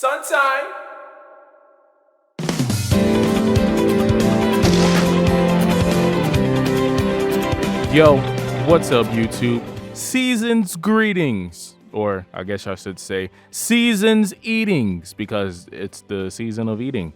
Sunshine. Yo, what's up, YouTube? Season's greetings, or I guess I should say season's eatings, because it's the season of eating.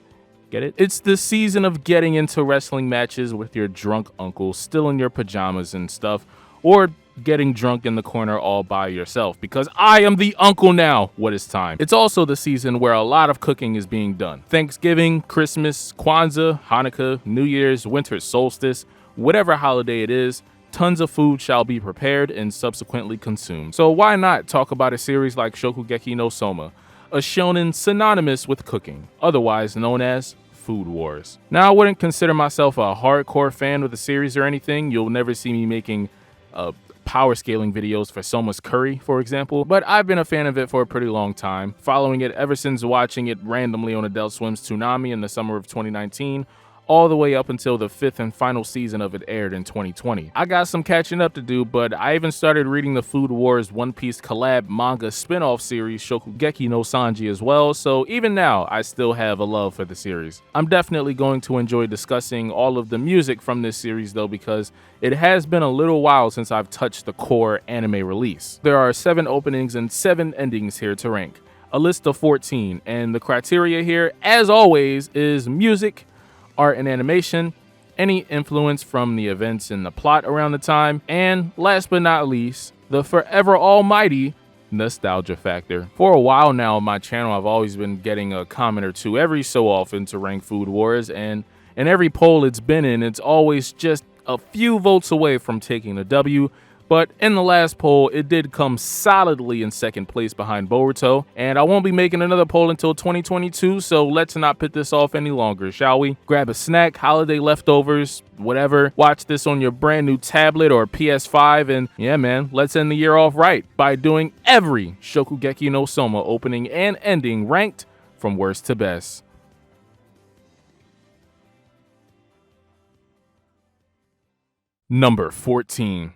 Get it? It's the season of getting into wrestling matches with your drunk uncle still in your pajamas and stuff, or getting drunk in the corner all by yourself, because I am the uncle now. What is time? It's also the season where a lot of cooking is being done. Thanksgiving, Christmas, Kwanzaa, Hanukkah, New Year's, winter solstice, whatever holiday it is, tons of food shall be prepared and subsequently consumed. So why not talk about a series like Shokugeki no Soma, a shonen synonymous with cooking, otherwise known as Food Wars. Now, I wouldn't consider myself a hardcore fan of the series or anything. You'll never see me making power scaling videos for Soma's Curry, for example, but I've been a fan of it for a pretty long time, following it ever since watching it randomly on Adult Swim's Toonami in the summer of 2019, all the way up until the 5th and final season of it aired in 2020. I got some catching up to do, but I even started reading the Food Wars One Piece collab manga spin-off series Shokugeki no Sanji as well, so even now I still have a love for the series. I'm definitely going to enjoy discussing all of the music from this series though, because it has been a little while since I've touched the core anime release. There are 7 openings and 7 endings here to rank, a list of 14, and the criteria here, as always, is music, art and animation, any influence from the events in the plot around the time, and last but not least, the forever almighty nostalgia factor. For a while now on my channel, I've always been getting a comment or two every so often to rank Food Wars, and in every poll it's been in, it's always just a few votes away from taking the W. But in the last poll, it did come solidly in second place behind Boruto, and I won't be making another poll until 2022, so let's not put this off any longer, shall we? Grab a snack, holiday leftovers, whatever, watch this on your brand new tablet or PS5, and yeah man, let's end the year off right by doing every Shokugeki no Soma opening and ending ranked from worst to best. Number 14.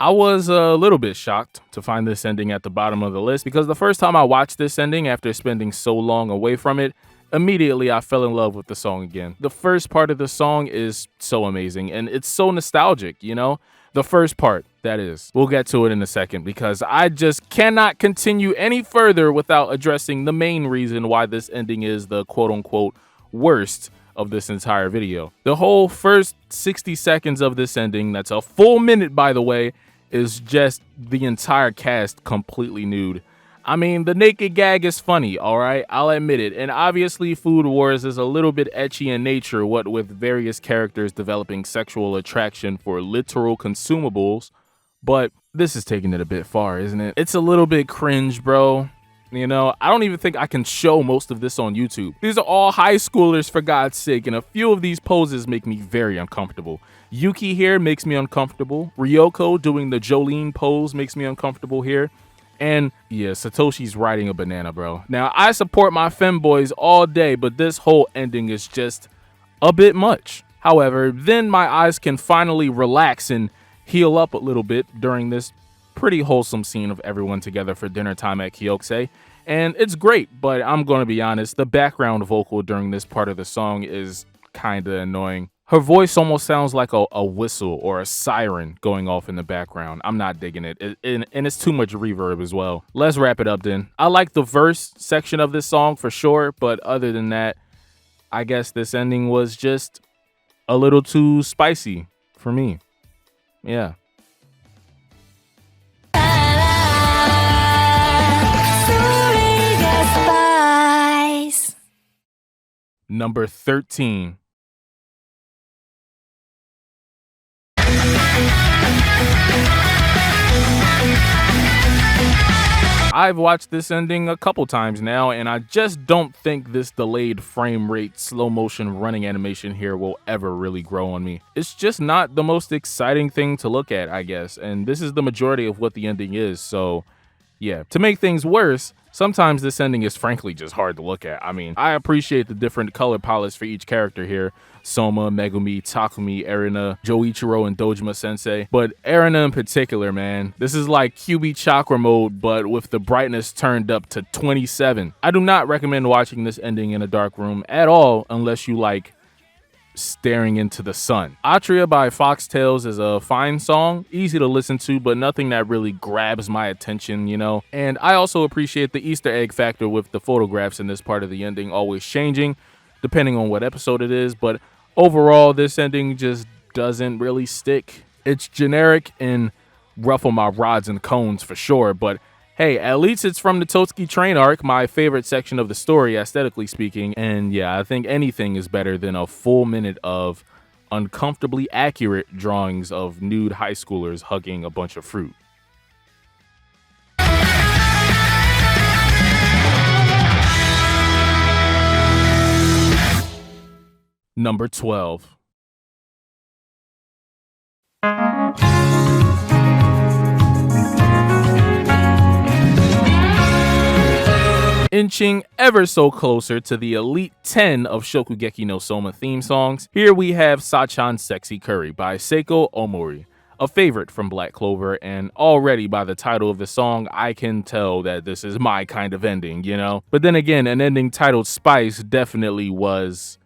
I was a little bit shocked to find this ending at the bottom of the list, because the first time I watched this ending after spending so long away from it, immediately I fell in love with the song again. The first part of the song is so amazing, and it's so nostalgic, you know? The first part, that is. We'll get to it in a second, because I just cannot continue any further without addressing the main reason why this ending is the quote-unquote worst of this entire video. The whole first 60 seconds of this ending, that's a full minute by the way, is just the entire cast completely nude. I mean, the naked gag is funny, alright? I'll admit it. And obviously Food Wars is a little bit ecchi in nature, what with various characters developing sexual attraction for literal consumables, but this is taking it a bit far, isn't it? It's a little bit cringe, bro. You know, I don't even think I can show most of this on YouTube. These are all high schoolers, for God's sake, and a few of these poses make me very uncomfortable. Yuki here makes me uncomfortable. Ryoko doing the Jolene pose makes me uncomfortable here. And yeah, Satoshi's riding a banana, bro. Now, I support my femboys all day, but this whole ending is just a bit much. However, then my eyes can finally relax and heal up a little bit during this pretty wholesome scene of everyone together for dinner time at Kyokse, and it's great, but I'm gonna be honest, the background vocal during this part of the song is kinda annoying. Her voice almost sounds like a whistle or a siren going off in the background. I'm not digging it, and it's too much reverb as well. Let's wrap it up then. I like the verse section of this song for sure, but other than that, I guess this ending was just a little too spicy for me. Yeah. Number 13. I've watched this ending a couple times now, and I just don't think this delayed frame rate slow motion running animation here will ever really grow on me. It's just not the most exciting thing to look at, I guess, and this is the majority of what the ending is, so Yeah, to make things worse, sometimes this ending is frankly just hard to look at. I mean, I appreciate the different color palettes for each character here. Soma, Megumi, Takumi, Erina, Joichiro, and Dojima Sensei. But Erina in particular, man, this is like QB Chakra mode, but with the brightness turned up to 27. I do not recommend watching this ending in a dark room at all unless you like staring into the sun. Atria by Foxtails is a fine song, easy to listen to, but nothing that really grabs my attention, you know? And I also appreciate the Easter egg factor with the photographs in this part of the ending always changing, depending on what episode it is, but overall, this ending just doesn't really stick. It's generic and ruffle my rods and cones for sure, but hey, at least it's from the Totsuki train arc, my favorite section of the story, aesthetically speaking. And yeah, I think anything is better than a full minute of uncomfortably accurate drawings of nude high schoolers hugging a bunch of fruit. Number 12. Inching ever so closer to the elite 10 of Shokugeki no Soma theme songs, here we have Sachan Sexy Curry by Seiko Omori, a favorite from Black Clover, and already by the title of the song, I can tell that this is my kind of ending, you know? But then again, an ending titled Spice definitely was.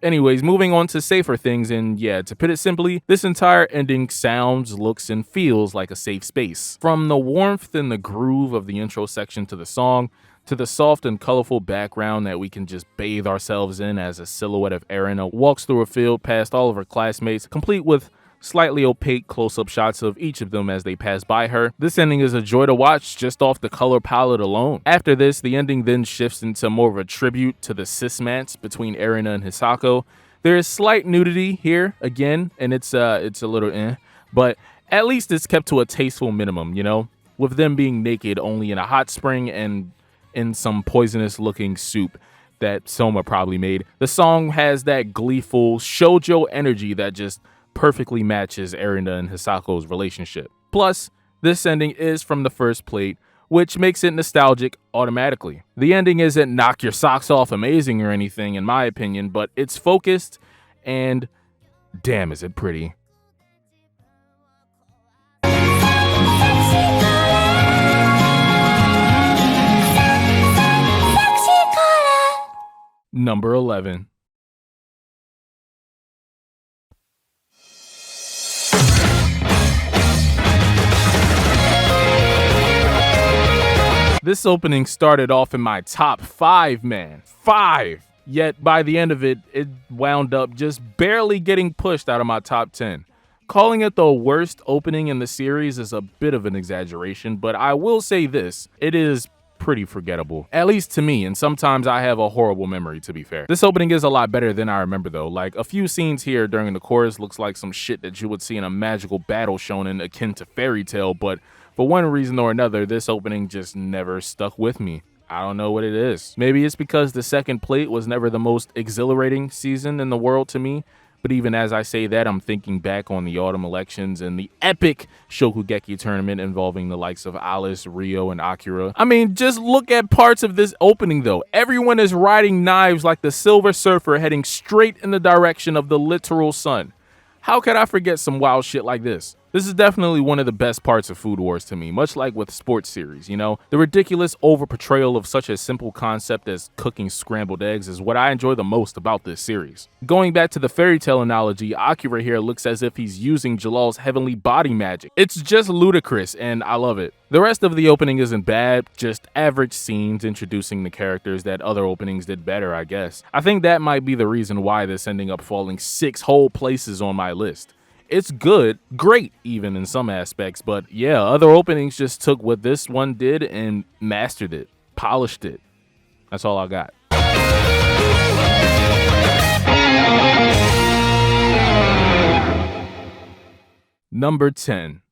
Anyways, moving on to safer things, and yeah, to put it simply, this entire ending sounds, looks, and feels like a safe space. From the warmth and the groove of the intro section to the song, to the soft and colorful background that we can just bathe ourselves in as a silhouette of Erina walks through a field past all of her classmates, complete with slightly opaque close-up shots of each of them as they pass by her. This ending is a joy to watch just off the color palette alone. After this, the ending then shifts into more of a tribute to the cis-mance between Erina and Hisako. There is slight nudity here, again, and it's a little but at least it's kept to a tasteful minimum, you know? With them being naked only in a hot spring and in some poisonous-looking soup that Soma probably made. The song has that gleeful shoujo energy that just perfectly matches Erina and Hisako's relationship. Plus, this ending is from the first plate, which makes it nostalgic automatically. The ending isn't knock your socks off amazing or anything, in my opinion, but it's focused and damn is it pretty. Number 11. This opening started off in my top 5, man. 5! Yet by the end of it, it wound up just barely getting pushed out of my top 10. Calling it the worst opening in the series is a bit of an exaggeration, but I will say this, it is pretty forgettable. At least to me, and sometimes I have a horrible memory, to be fair. This opening is a lot better than I remember though. Like, a few scenes here during the chorus looks like some shit that you would see in a magical battle shonen akin to Fairy Tail, but for one reason or another, this opening just never stuck with me. I don't know what it is. Maybe it's because the second plate was never the most exhilarating season in the world to me. But even as I say that, I'm thinking back on the autumn elections and the epic Shokugeki tournament involving the likes of Alice, Rio, and Akira. I mean, just look at parts of this opening though. Everyone is riding knives like the Silver Surfer heading straight in the direction of the literal sun. How could I forget some wild shit like this? This is definitely one of the best parts of Food Wars to me, much like with sports series, you know? The ridiculous over-portrayal of such a simple concept as cooking scrambled eggs is what I enjoy the most about this series. Going back to the fairy tale analogy, Akira here looks as if he's using Jalal's heavenly body magic. It's just ludicrous, and I love it. The rest of the opening isn't bad, just average scenes introducing the characters that other openings did better, I guess. I think that might be the reason why this ending up falling 6 whole places on my list. It's good, great even in some aspects, but yeah, other openings just took what this one did and mastered it, polished it. That's all I got. Number 10.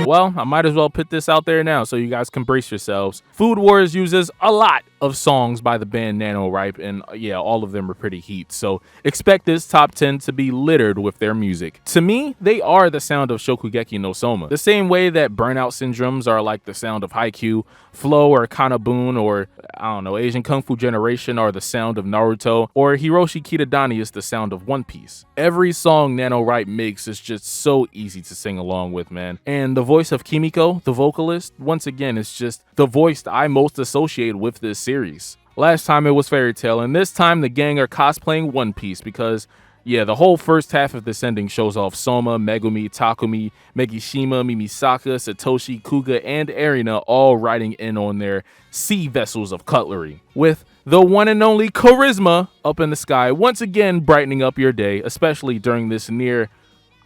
Well, I might as well put this out there now so you guys can brace yourselves. Food Wars uses a lot of songs by the band NaNoWriMo, and yeah, all of them are pretty heat. So expect this top 10 to be littered with their music. To me, they are the sound of Shokugeki no Soma. The same way that Burnout Syndromes are like the sound of Haikyuu, Flow or Kanabun, or I don't know, Asian Kung Fu Generation are the sound of Naruto, or Hiroshi Kitadani is the sound of One Piece. Every song NaNoWriMo makes is just so easy to sing along with, man. And the voice of Kimiko, the vocalist, once again, is just the voice I most associate with this series. Last time it was Fairy Tail, and this time the gang are cosplaying One Piece because, yeah, the whole first half of this ending shows off Soma, Megumi, Takumi, Megishima, Mimisaka, Satoshi, Kuga, and Erina all riding in on their sea vessels of cutlery, with the one and only charizma up in the sky, once again brightening up your day, especially during this near,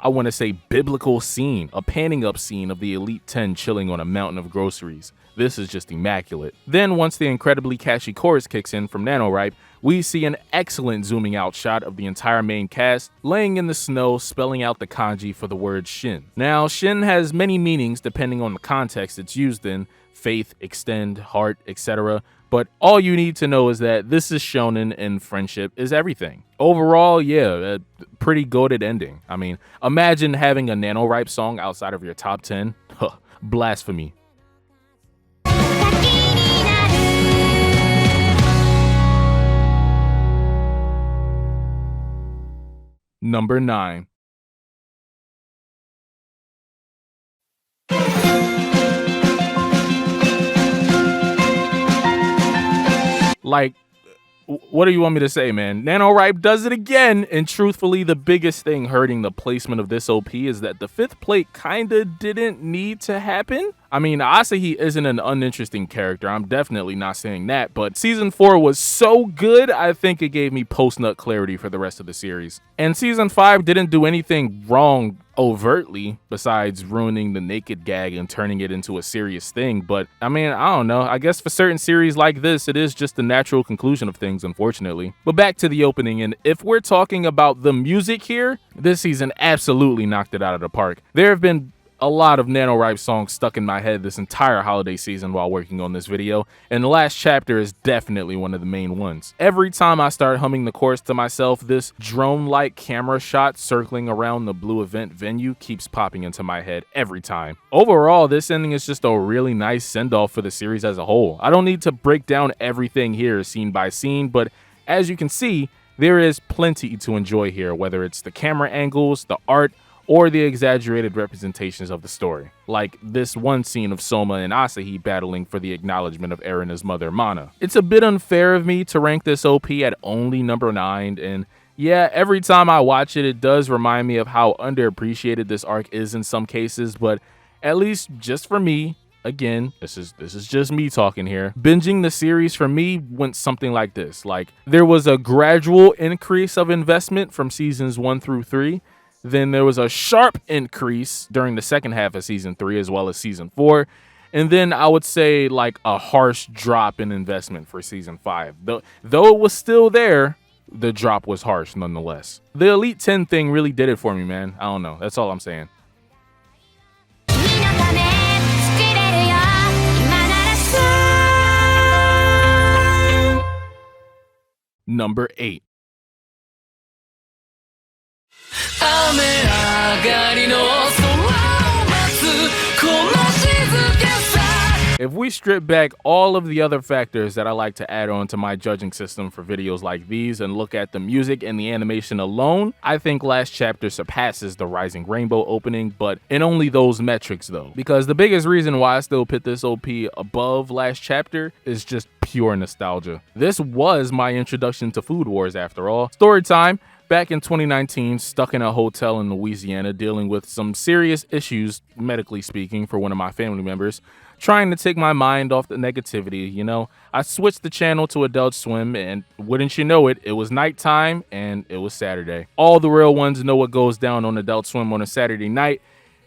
I want to say, biblical scene, a panning up scene of the Elite 10 chilling on a mountain of groceries. This is just immaculate. Then once the incredibly catchy chorus kicks in from NaNoWriMo, we see an excellent zooming out shot of the entire main cast laying in the snow, spelling out the kanji for the word Shin. Now, Shin has many meanings depending on the context it's used in: faith, extend, heart, etc. But all you need to know is that this is shonen and friendship is everything. Overall, yeah, a pretty goated ending. I mean, imagine having a NaNoWriMo song outside of your top 10. Huh, blasphemy. Number 9. Like, what do you want me to say, man? NaNoWriMo does it again, and truthfully, the biggest thing hurting the placement of this OP is that the 5th plate kinda didn't need to happen. I mean, Asahi isn't an uninteresting character, I'm definitely not saying that, but Season 4 was so good, I think it gave me post-nut clarity for the rest of the series. And Season 5 didn't do anything wrong overtly, besides ruining the naked gag and turning it into a serious thing, but I mean, I don't know, I guess for certain series like this, it is just the natural conclusion of things, unfortunately. But back to the opening, and if we're talking about the music here, this season absolutely knocked it out of the park. There have been a lot of NaNoWriMo songs stuck in my head this entire holiday season while working on this video, and the last chapter is definitely one of the main ones. Every time I start humming the chorus to myself, this drone-like camera shot circling around the blue event venue keeps popping into my head every time. Overall, this ending is just a really nice send-off for the series as a whole. I don't need to break down everything here scene by scene, but as you can see, there is plenty to enjoy here, whether it's the camera angles, the art, or the exaggerated representations of the story, like this one scene of Soma and Asahi battling for the acknowledgement of Erina's mother, Mana. It's a bit unfair of me to rank this OP at only number 9, and yeah, every time I watch it, it does remind me of how underappreciated this arc is in some cases, but at least just for me, again, this is just me talking here, binging the series for me went something like this. Like, there was a gradual increase of investment from seasons 1 through 3, then there was a sharp increase during the second half of season 3 as well as season 4. And then I would say like a harsh drop in investment for season 5. Though it was still there, the drop was harsh nonetheless. The Elite 10 thing really did it for me, man. I don't know. That's all I'm saying. Number 8. If we strip back all of the other factors that I like to add on to my judging system for videos like these and look at the music and the animation alone, I think Last Chapter surpasses the Rising Rainbow opening, but in only those metrics though. Because the biggest reason why I still put this OP above Last Chapter is just pure nostalgia. This was my introduction to Food Wars after all. Story time. Back in 2019, stuck in a hotel in Louisiana dealing with some serious issues, medically speaking, for one of my family members, trying to take my mind off the negativity, you know. I switched the channel to Adult Swim, and wouldn't you know it, it was nighttime and it was Saturday. All the real ones know what goes down on Adult Swim on a Saturday night.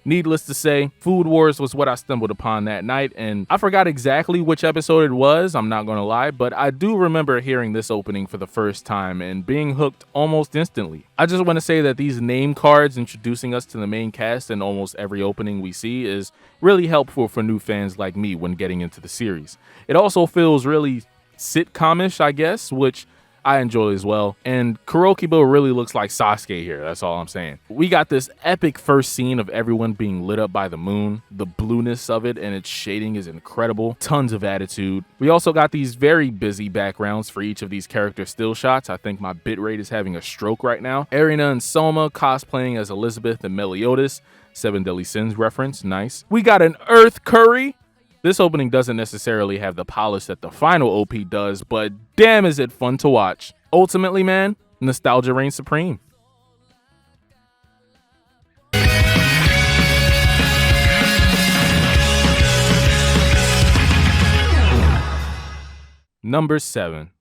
Needless to say, Food Wars was what I stumbled upon that night, and I forgot exactly which episode it was, I'm not gonna lie, but I do remember hearing this opening for the first time and being hooked almost instantly. I just want to say that these name cards introducing us to the main cast in almost every opening we see is really helpful for new fans like me when getting into the series. It also feels really sitcomish, I guess, which I enjoy as well. And Kurokibo really looks like Sasuke here, that's all I'm saying. We got this epic first scene of everyone being lit up by the moon. The blueness of it and its shading is incredible. Tons of attitude. We also got these very busy backgrounds for each of these character still shots. I think my bitrate is having a stroke right now. Erina and Soma cosplaying as Elizabeth and Meliodas. Seven Deadly Sins reference, nice. We got an Earth Curry. This opening doesn't necessarily have the polish that the final OP does, but damn is it fun to watch. Ultimately, man, nostalgia reigns supreme. Number 7.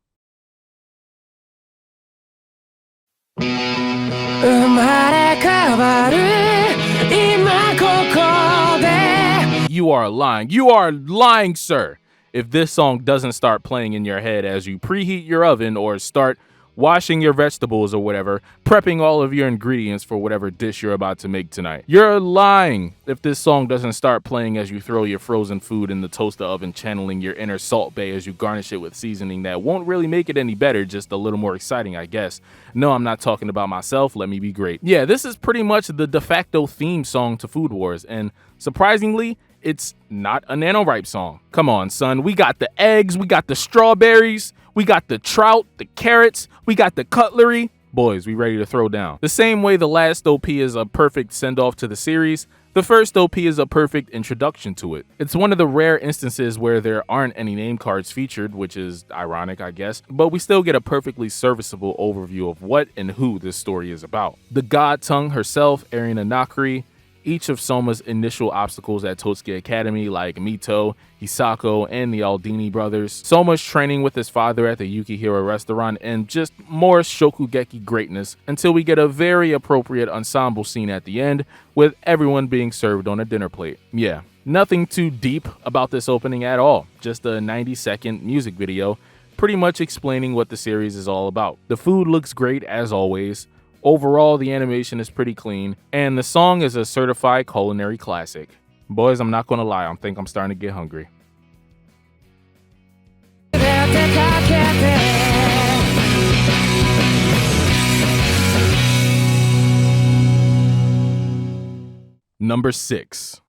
You are lying. You are lying, sir. If this song doesn't start playing in your head as you preheat your oven or start washing your vegetables or whatever, prepping all of your ingredients for whatever dish you're about to make tonight. You're lying if this song doesn't start playing as you throw your frozen food in the toaster oven, channeling your inner Salt Bae as you garnish it with seasoning that won't really make it any better, just a little more exciting, I guess. No, I'm not talking about myself. Let me be great. Yeah, this is pretty much the de facto theme song to Food Wars, and surprisingly, it's not a NaNoWriMo song. Come on, son. We got the eggs, we got the strawberries, we got the trout, the carrots, we got the cutlery. Boys, we ready to throw down. The same way the last OP is a perfect send-off to the series, the first OP is a perfect introduction to it. It's one of the rare instances where there aren't any name cards featured, which is ironic, I guess, but we still get a perfectly serviceable overview of what and who this story is about. The God Tongue herself, Erina Nakari, each of Soma's initial obstacles at Totsuki Academy, like Mito, Hisako, and the Aldini brothers, Soma's training with his father at the Yukihira restaurant, and just more Shokugeki greatness until we get a very appropriate ensemble scene at the end with everyone being served on a dinner plate. Yeah, nothing too deep about this opening at all, just a 90-second music video pretty much explaining what the series is all about. The food looks great as always. Overall, the animation is pretty clean, and the song is a certified culinary classic. Boys, I'm not gonna lie, I think I'm starting to get hungry. Number 6.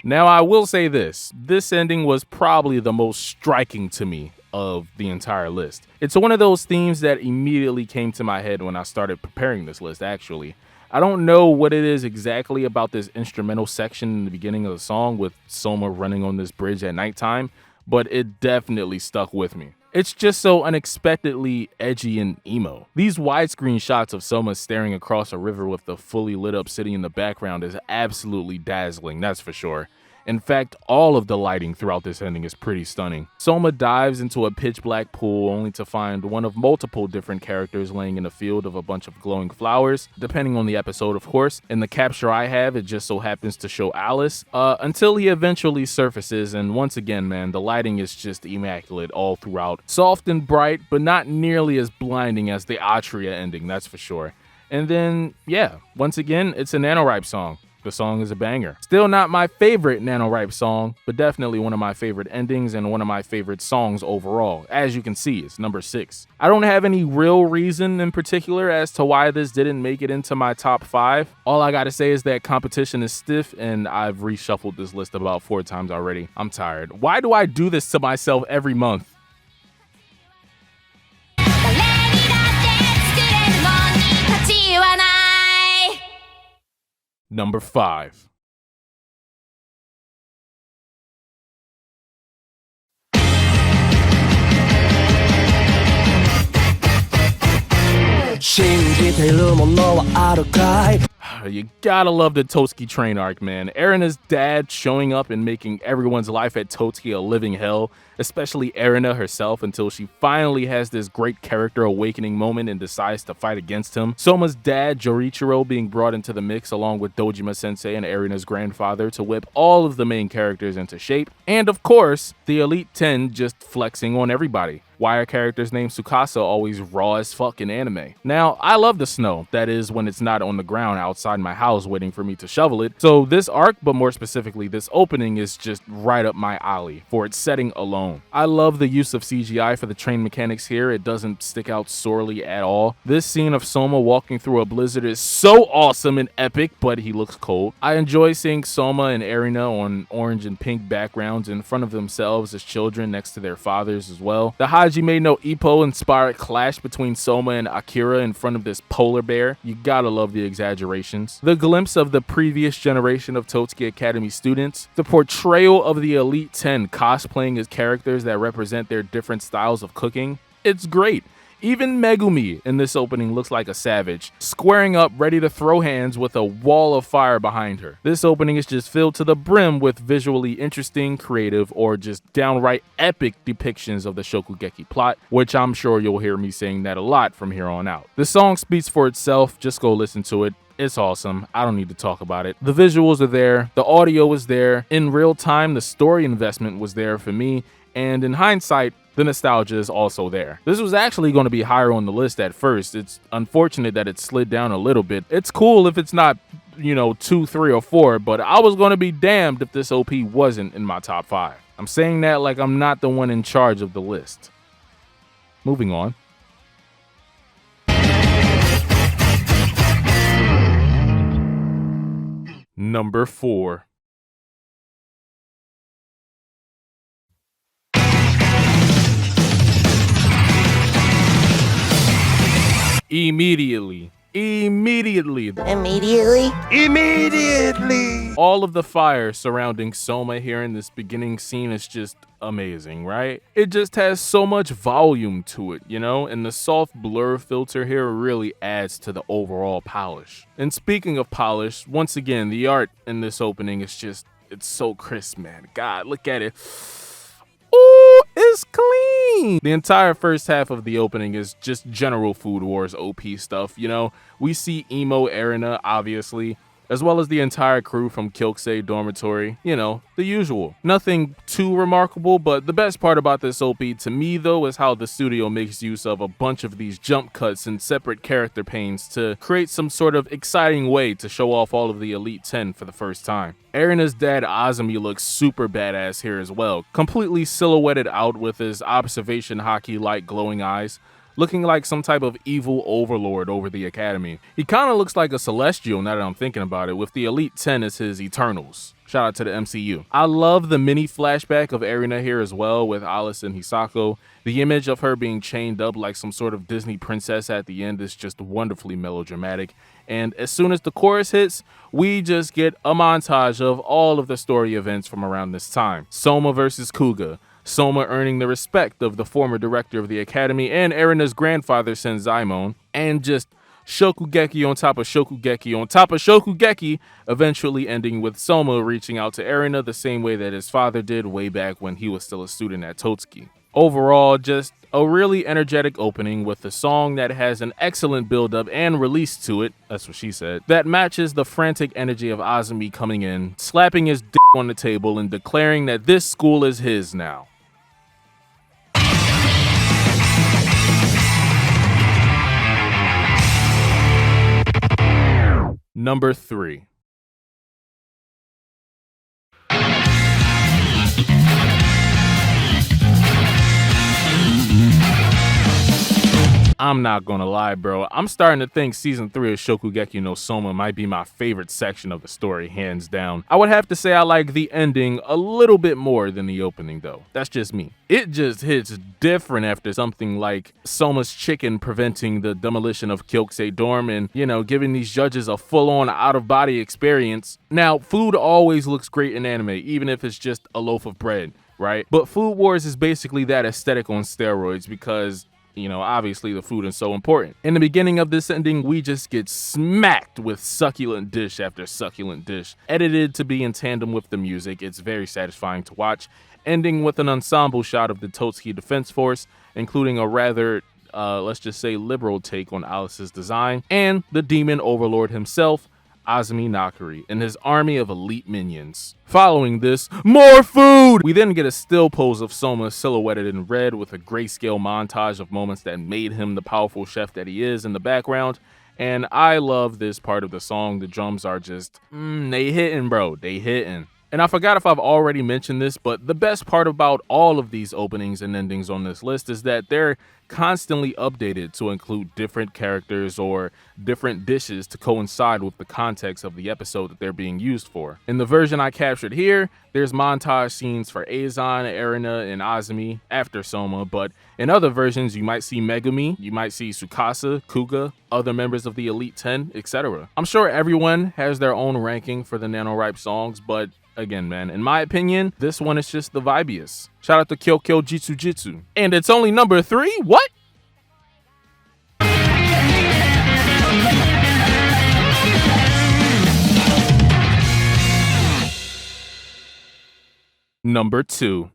Now, I will say this ending was probably the most striking to me of the entire list. It's one of those themes that immediately came to my head when I started preparing this list, actually. I don't know what it is exactly about this instrumental section in the beginning of the song with Soma running on this bridge at nighttime, but it definitely stuck with me. It's just so unexpectedly edgy and emo. These widescreen shots of Soma staring across a river with the fully lit up city in the background is absolutely dazzling, that's for sure. In fact, all of the lighting throughout this ending is pretty stunning. Soma dives into a pitch black pool only to find one of multiple different characters laying in a field of a bunch of glowing flowers, depending on the episode, of course. In the capture I have, it just so happens to show Alice, until he eventually surfaces, and once again, man, the lighting is just immaculate all throughout. Soft and bright, but not nearly as blinding as the Atria ending, that's for sure. And then, yeah, once again, it's a NaNoWriMo song. The song is a banger. Still not my favorite NaNoWriMo song, but definitely one of my favorite endings and one of my favorite songs overall. As you can see, it's number 6. I don't have any real reason in particular as to why this didn't make it into my top 5. All I gotta say is that competition is stiff and I've reshuffled this list about 4 times already. I'm tired. Why do I do this to myself every month? Number 5. You gotta love the Totsuki train arc, man. Erina's dad showing up and making everyone's life at Totsuki a living hell. especially Erina herself, until she finally has this great character awakening moment and decides to fight against him. Soma's dad, Jorichiro, being brought into the mix along with Dojima Sensei and Erina's grandfather to whip all of the main characters into shape. And of course, the Elite 10 just flexing on everybody. Why are characters named Tsukasa always raw as fuck in anime? Now, I love the snow, that is when it's not on the ground outside my house waiting for me to shovel it. So this arc, but more specifically this opening, is just right up my alley for its setting alone. I love the use of CGI for the train mechanics here. It doesn't stick out sorely at all. This scene of Soma walking through a blizzard is so awesome and epic, but he looks cold. I enjoy seeing Soma and Erina on orange and pink backgrounds in front of themselves as children next to their fathers as well. The Hajime no Ippo inspired clash between Soma and Akira in front of this polar bear. You gotta love the exaggerations. The glimpse of the previous generation of Totsuki Academy students. The portrayal of the Elite 10 cosplaying as characters that represent their different styles of cooking. It's great. Even Megumi in this opening looks like a savage, squaring up ready to throw hands with a wall of fire behind her. This opening is just filled to the brim with visually interesting, creative, or just downright epic depictions of the Shokugeki plot, which I'm sure you'll hear me saying that a lot from here on out. The song speaks for itself, just go listen to it. It's awesome. I don't need to talk about it. The visuals are there, the audio is there, in real time the story investment was there for me, and in hindsight, the nostalgia is also there. This was actually going to be higher on the list at first. It's unfortunate that it slid down a little bit. It's cool if it's not, 2, 3, or 4, but I was going to be damned if this OP wasn't in my top 5. I'm saying that like I'm not the one in charge of the list. Moving on. Number 4. Immediately. All of the fire surrounding Soma here in this beginning scene is just amazing, right? It just has so much volume to it, and the soft blur filter here really adds to the overall polish. And speaking of polish, once again, the art in this opening is it's so crisp, man. God, look at it. Ooh, it's clean. The entire first half of the opening is just general Food Wars OP stuff, We see emo Erina, obviously, as well as the entire crew from Kyosei Dormitory, the usual. Nothing too remarkable, but the best part about this OP to me though is how the studio makes use of a bunch of these jump cuts and separate character panes to create some sort of exciting way to show off all of the Elite 10 for the first time. Erina's dad Azumi looks super badass here as well, completely silhouetted out with his observation hockey-like glowing eyes, looking like some type of evil overlord over the academy. He kind of looks like a Celestial now that I'm thinking about it, with the Elite 10 as his Eternals. Shout out to the MCU. I love the mini flashback of Erina here as well with Alice and Hisako. The image of her being chained up like some sort of Disney princess at the end is just wonderfully melodramatic. And as soon as the chorus hits, we just get a montage of all of the story events from around this time. Soma versus Kuga. Soma earning the respect of the former director of the academy and Erina's grandfather Senzaemon, and just Shokugeki on top of Shokugeki on top of Shokugeki, eventually ending with Soma reaching out to Erina the same way that his father did way back when he was still a student at Totsuki. Overall, just a really energetic opening with a song that has an excellent build-up and release to it, that's what she said, that matches the frantic energy of Azumi coming in, slapping his dick on the table and declaring that this school is his now. Number 3. I'm not gonna lie, bro. I'm starting to think season 3 of Shokugeki no Soma might be my favorite section of the story, hands down. I would have to say I like the ending a little bit more than the opening, though. That's just me. It just hits different after something like Soma's chicken preventing the demolition of Kyosei Dorm and, giving these judges a full-on out-of-body experience. Now, food always looks great in anime, even if it's just a loaf of bread, right? But Food Wars is basically that aesthetic on steroids because you know, obviously the food is so important. In the beginning of this ending, we just get smacked with succulent dish after succulent dish, edited to be in tandem with the music. It's very satisfying to watch, ending with an ensemble shot of the Totsuki Defense Force, including a rather let's just say liberal take on Alice's design, and the demon overlord himself, Azumi Nakari, and his army of elite minions. Following this, more food! We then get a still pose of Soma silhouetted in red with a grayscale montage of moments that made him the powerful chef that he is in the background. And I love this part of the song. The drums are just, they hitting, bro. They hitting. And I forgot if I've already mentioned this, but the best part about all of these openings and endings on this list is that they're constantly updated to include different characters or different dishes to coincide with the context of the episode that they're being used for. In the version I captured here, there's montage scenes for Azan, Erina, and Azumi after Soma, but in other versions you might see Megumi, you might see Tsukasa, Kuga, other members of the Elite 10, etc. I'm sure everyone has their own ranking for the NaNoWriMo songs, but again, man, in my opinion, this one is just the vibiest. Shout out to Kyokyo Jitsu Jitsu. And it's only number 3? What? Number 2.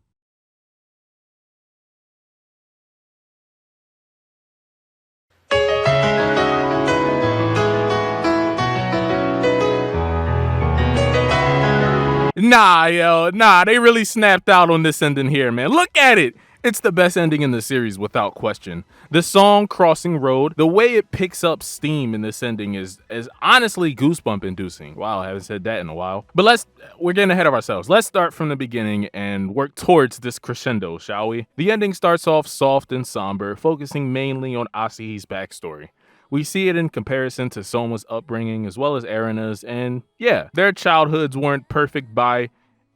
Nah, yo, they really snapped out on this ending here, man. Look at it. It's the best ending in the series without question. The song Crossing Road, the way it picks up steam in this ending is honestly goosebump inducing. Wow, I haven't said that in a while. But we're getting ahead of ourselves. Let's start from the beginning and work towards this crescendo, shall we? The ending starts off soft and somber, focusing mainly on Asahi's backstory. We see it in comparison to Soma's upbringing as well as Erina's, and yeah, their childhoods weren't perfect by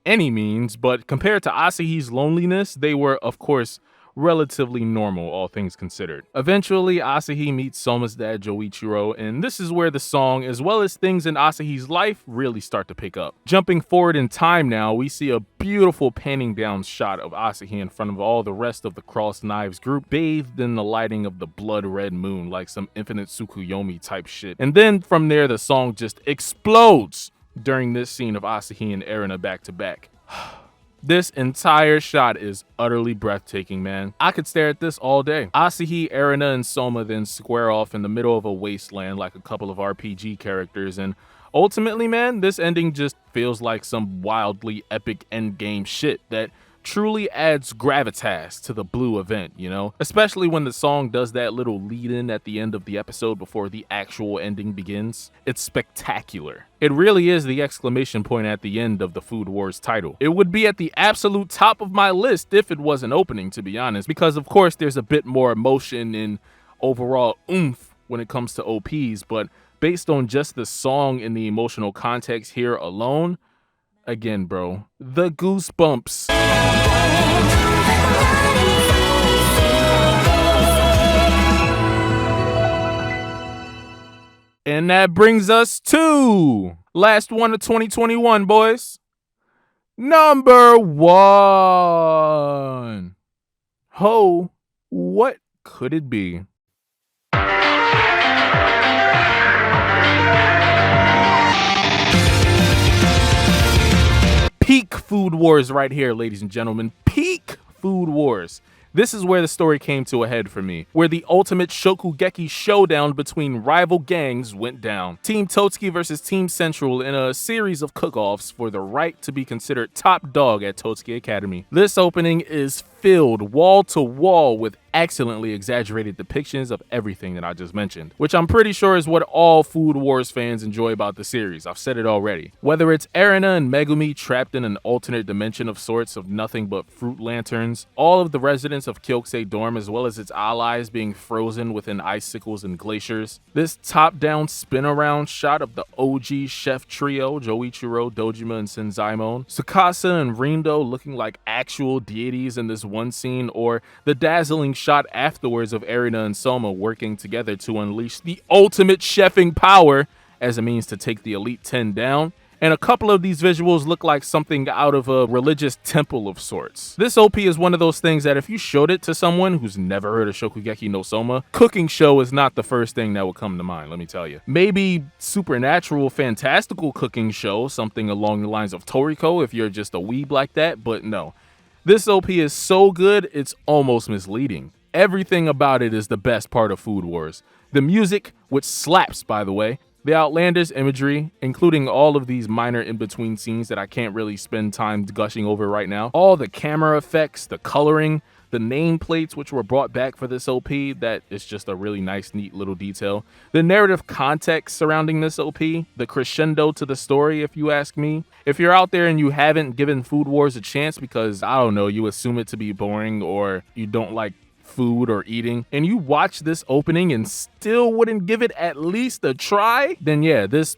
any means, but compared to Asahi's loneliness, they were, of course, relatively normal, all things considered. Eventually, Asahi meets Soma's dad, Joichiro, and this is where the song, as well as things in Asahi's life, really start to pick up. Jumping forward in time now, we see a beautiful panning down shot of Asahi in front of all the rest of the Crossed Knives group, bathed in the lighting of the blood red moon, like some Infinite Tsukuyomi type shit. And then from there, the song just explodes during this scene of Asahi and Erina back to back. This entire shot is utterly breathtaking, man. I could stare at this all day. Asahi, Erina, and Soma then square off in the middle of a wasteland like a couple of RPG characters, and ultimately, man, this ending just feels like some wildly epic endgame shit that truly adds gravitas to the Blue event, you know? Especially when the song does that little lead-in at the end of the episode before the actual ending begins. It's spectacular. It really is the exclamation point at the end of the Food Wars title. It would be at the absolute top of my list if it was an opening, to be honest, because of course there's a bit more emotion and overall oomph when it comes to OPs, but based on just the song and the emotional context here alone, again, bro, the goosebumps. And that brings us to last one of 2021, boys. Number 1. Ho, what could it be? Peak Food Wars right here, ladies and gentlemen. Peak Food Wars. This is where the story came to a head for me, where the ultimate Shokugeki showdown between rival gangs went down. Team Totsuki versus Team Central in a series of cook-offs for the right to be considered top dog at Totsuki Academy. This opening is filled wall to wall with excellently exaggerated depictions of everything that I just mentioned, which I'm pretty sure is what all Food Wars fans enjoy about the series. I've said it already. Whether it's Erina and Megumi trapped in an alternate dimension of sorts of nothing but fruit lanterns, all of the residents of Kyokusei Dorm as well as its allies being frozen within icicles and glaciers, this top-down spin-around shot of the OG chef trio, Joichiro, Dojima, and Senzaemon, Tsukasa and Rindo looking like actual deities in this one scene, or the dazzling shot afterwards of Erina and Soma working together to unleash the ultimate chefing power as a means to take the Elite 10 down. And a couple of these visuals look like something out of a religious temple of sorts. This OP is one of those things that if you showed it to someone who's never heard of Shokugeki no Soma, cooking show is not the first thing that will come to mind, let me tell you. Maybe supernatural, fantastical cooking show, something along the lines of Toriko if you're just a weeb like that, but no. This OP is so good, it's almost misleading. Everything about it is the best part of Food Wars. The music, which slaps by the way, the outlandish imagery, including all of these minor in-between scenes that I can't really spend time gushing over right now. All the camera effects, the coloring, the nameplates which were brought back for this OP, that is just a really nice, neat little detail. The narrative context surrounding this OP, the crescendo to the story, if you ask me. If you're out there and you haven't given Food Wars a chance because, I don't know, you assume it to be boring or you don't like food or eating, and you watch this opening and still wouldn't give it at least a try, then yeah, this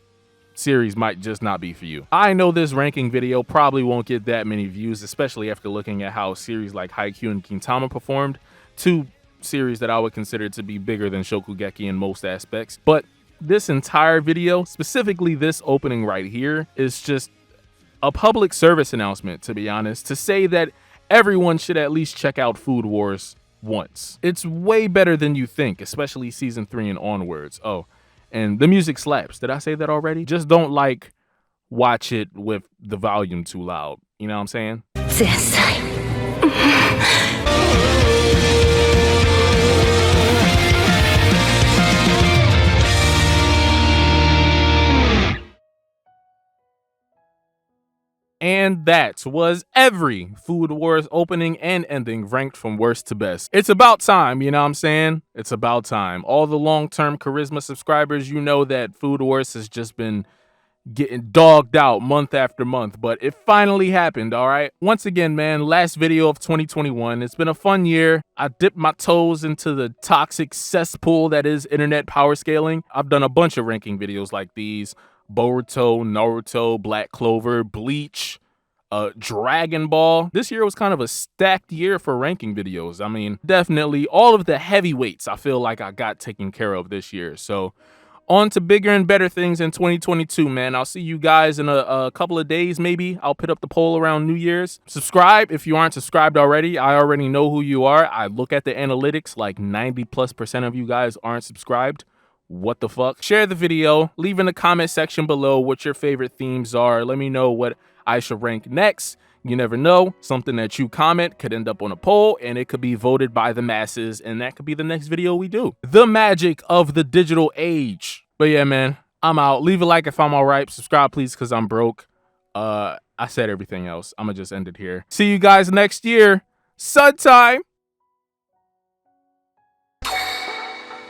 series might just not be for you. I know this ranking video probably won't get that many views, especially after looking at how series like Haikyuu and Gintama performed, two series that I would consider to be bigger than Shokugeki in most aspects. But this entire video, specifically this opening right here, is just a public service announcement, to be honest, to say that everyone should at least check out Food Wars once. It's way better than you think, especially season 3 and onwards. Oh, and the music slaps. Did I say that already? Just don't watch it with the volume too loud. You know what I'm saying? And that was every Food Wars opening and ending ranked from worst to best. It's about time, you know what I'm saying? It's about time. All the long-term charisma subscribers, you know that Food Wars has just been getting dogged out month after month, but it finally happened, all right? Once again, man, last video of 2021. It's been a fun year. I dipped my toes into the toxic cesspool that is internet power scaling. I've done a bunch of ranking videos like these. Boruto, Naruto, Black Clover, Bleach, Dragon Ball. This year was kind of a stacked year for ranking videos. I mean, definitely all of the heavyweights I feel like I got taken care of this year. So on to bigger and better things in 2022, man. I'll see you guys in a couple of days, maybe. I'll put up the poll around New Year's. Subscribe if you aren't subscribed already. I already know who you are. I look at the analytics, like 90+% of you guys aren't subscribed. What the fuck? Share the video, leave in the comment section below what your favorite themes are. Let me know what I should rank next. You never know, something that you comment could end up on a poll and it could be voted by the masses, and that could be the next video we do. The magic of the digital age. But yeah, man, I'm out. Leave a like if I'm all right. Subscribe, please, because I'm broke. I said everything else. I'm gonna just end it here. See you guys next year. Sun time.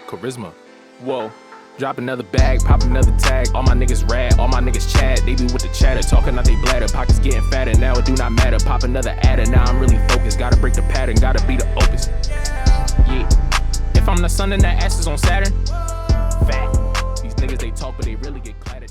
Charisma. Whoa. Drop another bag, pop another tag. All my niggas rad, all my niggas chat. They be with the chatter, talking out they bladder. Pockets getting fatter, now it do not matter. Pop another adder, now I'm really focused. Gotta break the pattern, gotta be the opus. Yeah. If I'm the sun, then that ass is on Saturn. Fat. These niggas, they talk, but they really get clattered.